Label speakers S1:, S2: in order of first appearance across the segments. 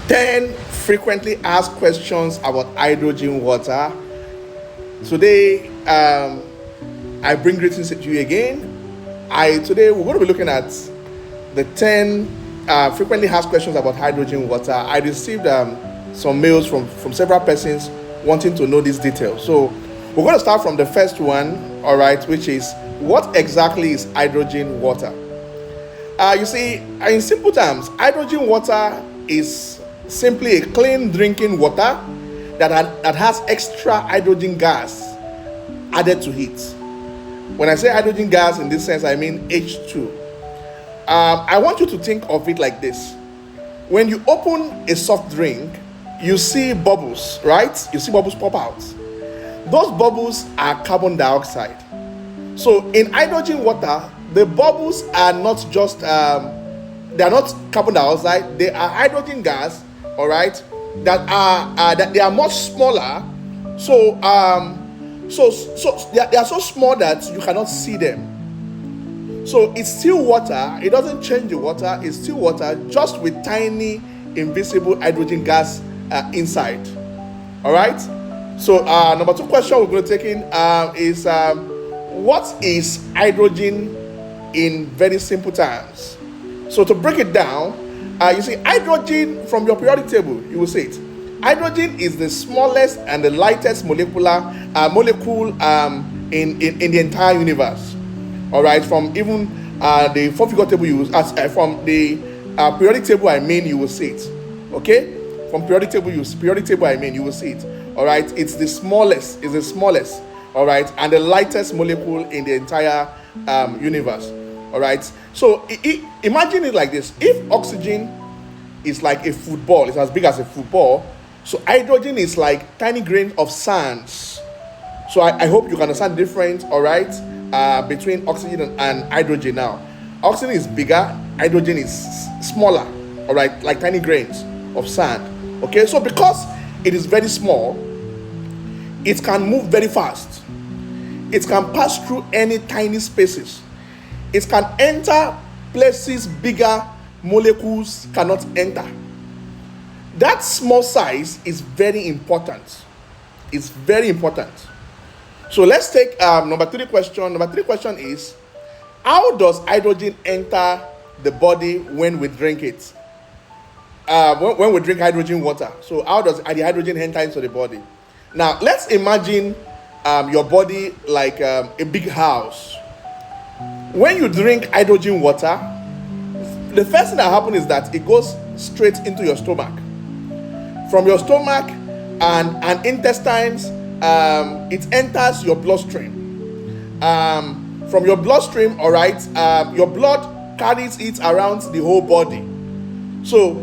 S1: 10 frequently asked questions about hydrogen water. Today, I bring greetings to you again. Today we're going to be looking at the 10 frequently asked questions about hydrogen water. I received some mails from several persons wanting to know these details. So we're going to start from the first one, all right, which is, what exactly is hydrogen water? You see, in simple terms, hydrogen water is simply a clean drinking water that has extra hydrogen gas added to it. When I say hydrogen gas in this sense, I mean H2. I want you to think of it like this. When you open a soft drink, you see bubbles, right? You see bubbles pop out. Those bubbles are carbon dioxide. So in hydrogen water, the bubbles are not just, they are not carbon dioxide, they are hydrogen gas, all right, that they are much smaller. So they are so small that you cannot see them. So it's still water. It doesn't change the water. It's still water, just with tiny invisible hydrogen gas inside. All right. So number 2 question we're going to take in is what is hydrogen in very simple terms? So to break it down, you see, hydrogen, from your periodic table, you will see it. Hydrogen is the smallest and the lightest molecule in the entire universe. All right, from even the 4-figure table you use, from the periodic table, I mean, you will see it. Okay, from periodic table you will see it. All right, it's the smallest. All right, and the lightest molecule in the entire universe. All right, so imagine it like this: if oxygen is like a football, it's as big as a football, so hydrogen is like tiny grains of sands. So I hope you can understand the difference, all right, between oxygen and hydrogen. Now, oxygen is bigger, hydrogen is smaller, all right, like tiny grains of sand. Okay, so because it is very small, it can move very fast. It can pass through any tiny spaces. It can enter places bigger molecules cannot enter. That small size is very important. It's very important. So let's take number 3 question. Number 3 question is, how does hydrogen enter the body when we drink it? When we drink hydrogen water. So how does the hydrogen enter into the body? Now let's imagine your body like a big house. When you drink hydrogen water, the first thing that happens is that it goes straight into your stomach. From your stomach and intestines, it enters your bloodstream. From your bloodstream, all right, your blood carries it around the whole body. So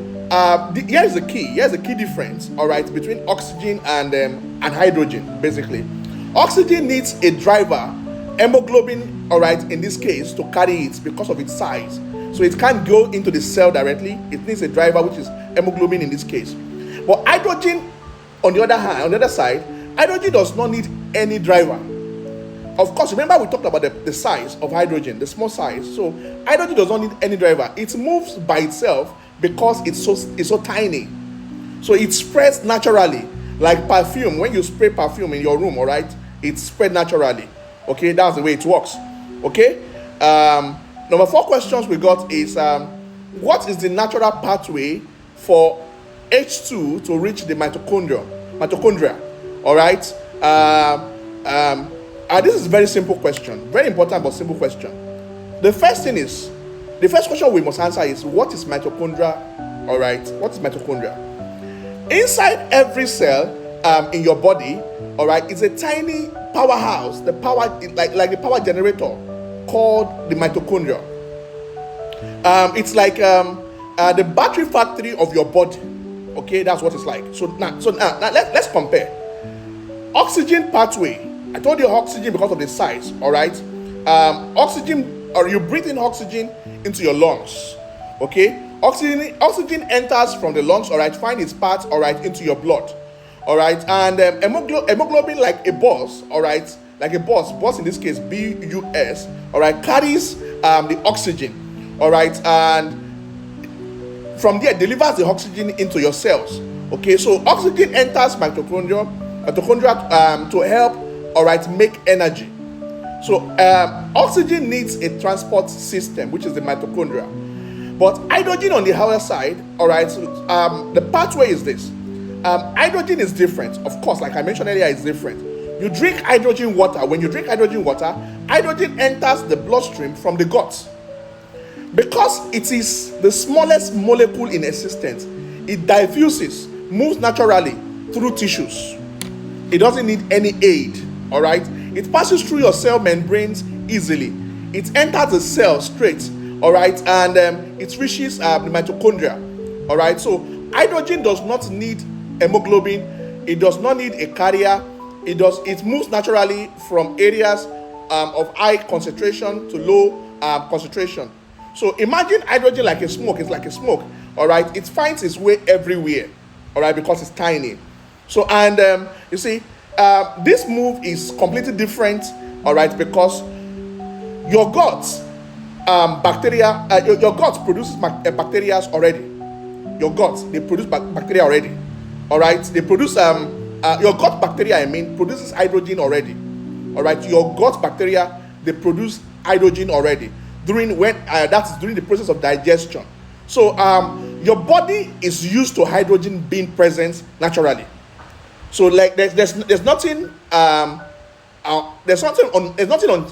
S1: here's the key. Here's the key difference, all right, between oxygen and hydrogen. Basically, oxygen needs a driver, hemoglobin, all right, in this case, to carry it because of its size. So it can't go into the cell directly. It needs a driver, which is hemoglobin in this case. But hydrogen, on the other hand, on the other side, hydrogen does not need any driver. Of course, remember we talked about the size of hydrogen, the small size. So hydrogen does not need any driver. It moves by itself because it's so tiny. So it spreads naturally, like perfume. When you spray perfume in your room, all right, it spreads naturally. Okay, that's the way it works. Okay. Number 4 questions we got is, what is the natural pathway for H2 to reach the mitochondria? All right. This is a very simple question, very important but simple question. The first question we must answer is, what is mitochondria? All right, what is mitochondria? Inside every cell in your body, all right, it's a tiny powerhouse, the power, like the power generator, called the mitochondria. It's like the battery factory of your body. Okay, that's what it's like. So now let's compare. Oxygen pathway. I told you oxygen because of the size. All right. Oxygen, or you breathe in oxygen into your lungs. Okay. Oxygen enters from the lungs. All right. Find its path. All right, into your blood. All right. And hemoglobin, like a bus. All right. Like a bus in this case, BUS. All right. Carries the oxygen. All right. And from there delivers the oxygen into your cells. Okay, so oxygen enters mitochondria to help, all right, make energy. So oxygen needs a transport system, which is the mitochondria. But hydrogen on the other side, all right, the pathway is this. Hydrogen is different. Of course, like I mentioned earlier, it's different. You drink hydrogen water. When you drink hydrogen water, hydrogen enters the bloodstream from the gut. Because it is the smallest molecule in existence, it diffuses, moves naturally through tissues. It doesn't need any aid, all right? It passes through your cell membranes easily. It enters the cell straight, all right? And it reaches the mitochondria, all right? So hydrogen does not need hemoglobin. It does not need a carrier. It moves naturally from areas of high concentration to low concentration. So imagine hydrogen like a smoke. It's like a smoke, all right? It finds its way everywhere, all right, because it's tiny. So, and you see, this move is completely different, all right, because your guts, bacteria, your guts produces bacteria already. Your guts, they produce bacteria already, all right? They produce, your gut bacteria, produces hydrogen already, all right? Your gut bacteria, they produce hydrogen already during that's during the process of digestion. So your body is used to hydrogen being present naturally. So like there's nothing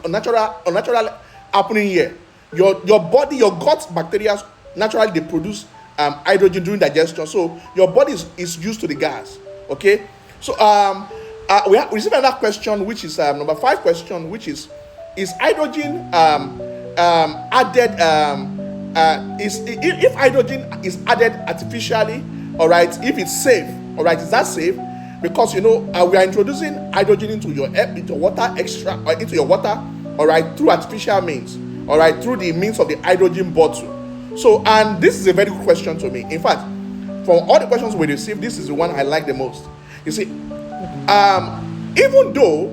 S1: unnatural happening here. Your body, your gut bacteria naturally they produce hydrogen during digestion. So your body is used to the gas. Okay. So we received another question, which is number 5 question, which is hydrogen added if hydrogen is added artificially, all right, if it's safe, all right, is that safe? Because we are introducing hydrogen into your water into your water, all right, through artificial means, all right, through the means of the hydrogen bottle. So, and this is a very good question to me. In fact, from all the questions we received, this is the one I like the most. You see, even though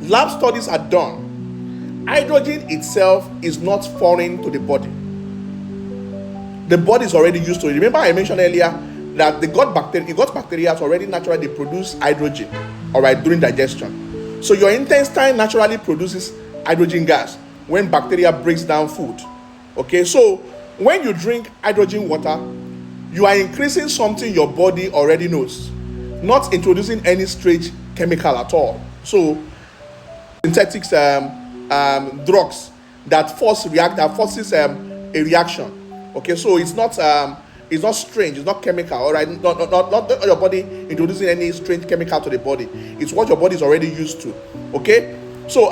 S1: lab studies are done, hydrogen itself is not foreign to the body. The body is already used to it. Remember I mentioned earlier that the gut bacteria already naturally produce hydrogen, all right, during digestion. So your intestine naturally produces hydrogen gas when bacteria breaks down food. Okay, so when you drink hydrogen water, you are increasing something your body already knows, not introducing any strange chemical at all. So synthetic drugs that forces a reaction. Okay, so it's not strange, it's not chemical, all right? Not your body introducing any strange chemical to the body. It's what your body is already used to. Okay, so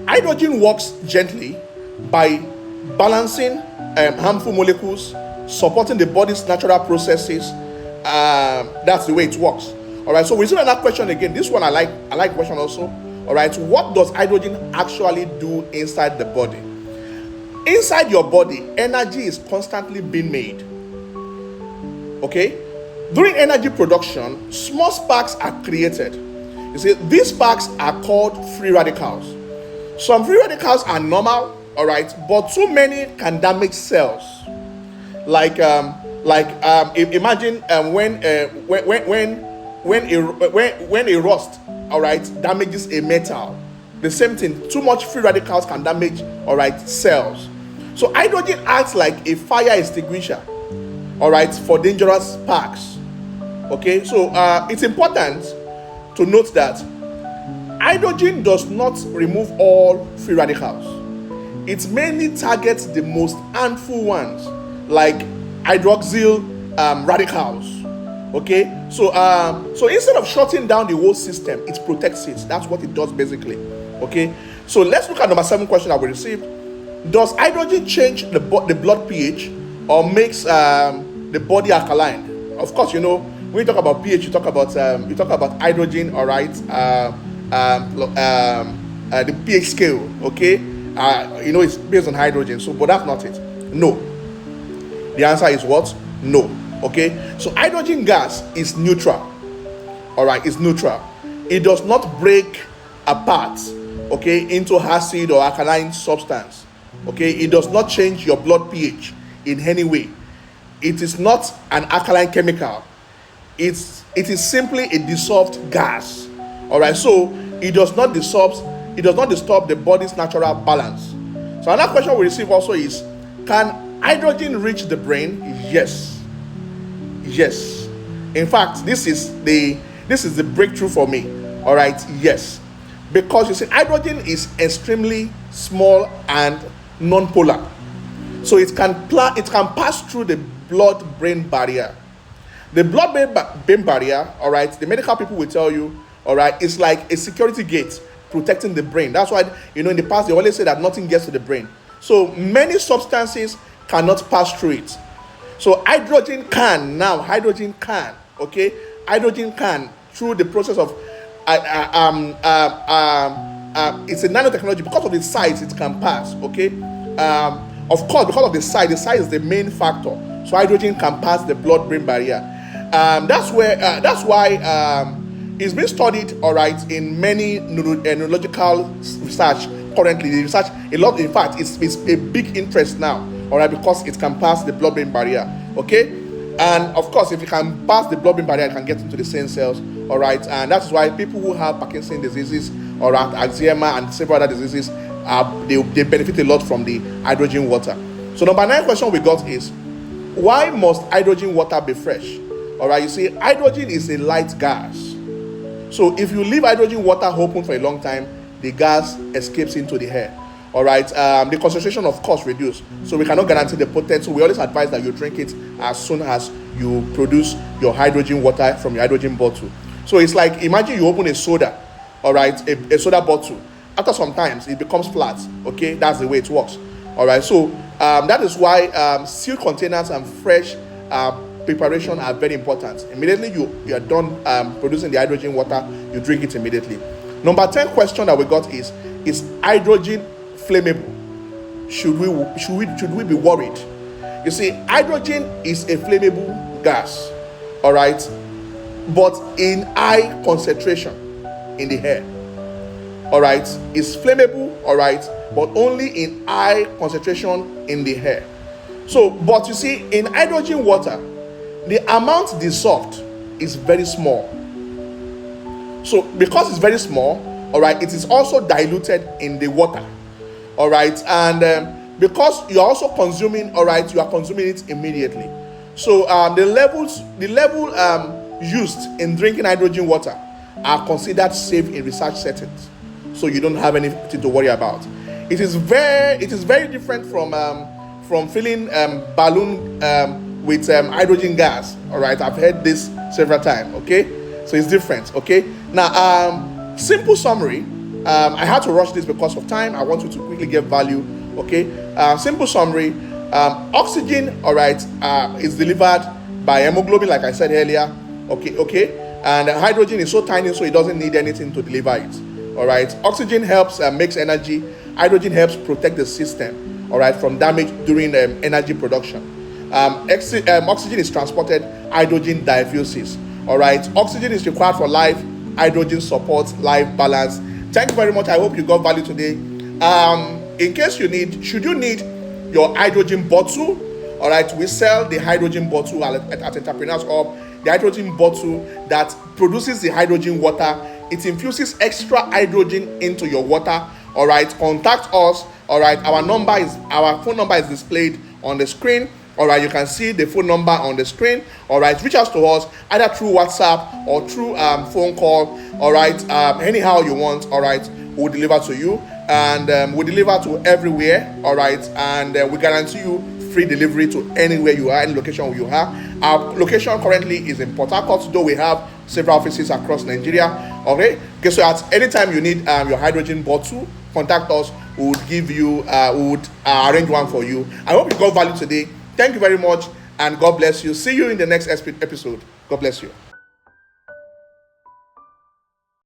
S1: hydrogen works gently by balancing harmful molecules, supporting the body's natural processes. That's the way it works. All right, so we see another question again. This one I like question also. All right, what does hydrogen actually do inside the body? Inside your body, energy is constantly being made. Okay, during energy production, small sparks are created. You see, these sparks are called free radicals. Some free radicals are normal, all right, but too many can damage cells. Imagine when a rust, all right, damages a metal. The same thing, too much free radicals can damage, all right, cells. So hydrogen acts like a fire extinguisher, all right, for dangerous sparks. Okay, so it's important to note that hydrogen does not remove all free radicals. It mainly targets the most harmful ones, like hydroxyl radicals. Okay, so instead of shutting down the whole system, it protects it. That's what it does basically. Okay, so let's look at number 7 question that we received. Does hydrogen change the blood pH or makes the body alkaline? Of course, when you talk about pH, you talk about hydrogen, all right, the pH scale. Okay, it's based on hydrogen. So, but that's not it. No. The answer is what? No. Okay, so hydrogen gas is neutral. All right, it's neutral. It does not break apart, okay, into acid or alkaline substance. Okay, it does not change your blood pH. in any way. It is not an alkaline chemical. It is simply a dissolved gas. All right, so it does not disturb the body's natural balance. So another question we receive also is, can hydrogen reach the brain? Yes. In fact, this is the breakthrough for me. All right, yes, because you see, hydrogen is extremely small and non-polar, so it can pass through the blood-brain barrier. The blood-brain barrier, all right, the medical people will tell you, all right, it's like a security gate protecting the brain. That's why, in the past they always say that nothing gets to the brain. So many substances cannot pass through it. So hydrogen can, okay, hydrogen can, through the process of it's a nanotechnology. Because of the size, it can pass, okay. Of course, because of the size is the main factor. So hydrogen can pass the blood-brain barrier. That's why it's been studied, all right, in many neurological research. Currently, the research a lot. In fact, it's a big interest now, all right, because it can pass the blood-brain barrier, okay. And of course, if it can pass the blood-brain barrier, it can get into the same cells, all right. And that's why people who have Parkinson's diseases, or eczema and several other diseases, they benefit a lot from the hydrogen water. So number 9 question we got is, why must hydrogen water be fresh? All right, you see, hydrogen is a light gas. So if you leave hydrogen water open for a long time, the gas escapes into the air. All right, the concentration of course reduce, so we cannot guarantee the potency. We always advise that you drink it as soon as you produce your hydrogen water from your hydrogen bottle. So it's like, imagine you open a soda, all right, a soda bottle. After some times it becomes flat, okay. That's the way it works. All right, so that is why sealed containers and fresh preparation are very important. Immediately you are done producing the hydrogen water, you drink it immediately. Number 10 question that we got is hydrogen flammable? Should we be worried? You see, hydrogen is a flammable gas, all right, but in high concentration in the air. All right, it's flammable, all right, but only in high concentration in the air. So, but you see, in hydrogen water, the amount dissolved is very small. So because it's very small, all right, it is also diluted in the water, all right, and because you are also consuming, all right, you are consuming it immediately. So the level used in drinking hydrogen water are considered safe in research settings, so you don't have anything to worry about. It is very different from filling balloon with hydrogen gas. All right, I've heard this several times. Okay, so it's different. Okay, now simple summary. I had to rush this because of time. I want you to quickly get value. Okay, simple summary. Oxygen, all right, is delivered by hemoglobin, like I said earlier. Okay, and hydrogen is so tiny, so it doesn't need anything to deliver it. All right, oxygen helps makes energy. Hydrogen helps protect the system, all right, from damage during energy production. Oxygen is transported, hydrogen diffuses. All right, oxygen is required for life, hydrogen supports life balance. Thank you very much. I hope you got value today. In case should you need your hydrogen bottle, all right, we sell the hydrogen bottle at Entrepreneurs Hub. The hydrogen bottle that produces the hydrogen water. It infuses extra hydrogen into your water. All right, contact us. All right, our phone number is displayed on the screen. All right, you can see the phone number on the screen. All right, reach out to us either through WhatsApp or through phone call. All right, anyhow you want. All right, we'll deliver to you, and we deliver to everywhere. All right, and we guarantee you free delivery to anywhere you are, any location you have. Our location currently is in Port Harcourt, though we have several offices across Nigeria. Okay, so at any time you need your hydrogen bottle, contact us. We would give you, we would arrange one for you. I hope you got value today. Thank you very much, and God bless you. See you in the next episode. God bless you.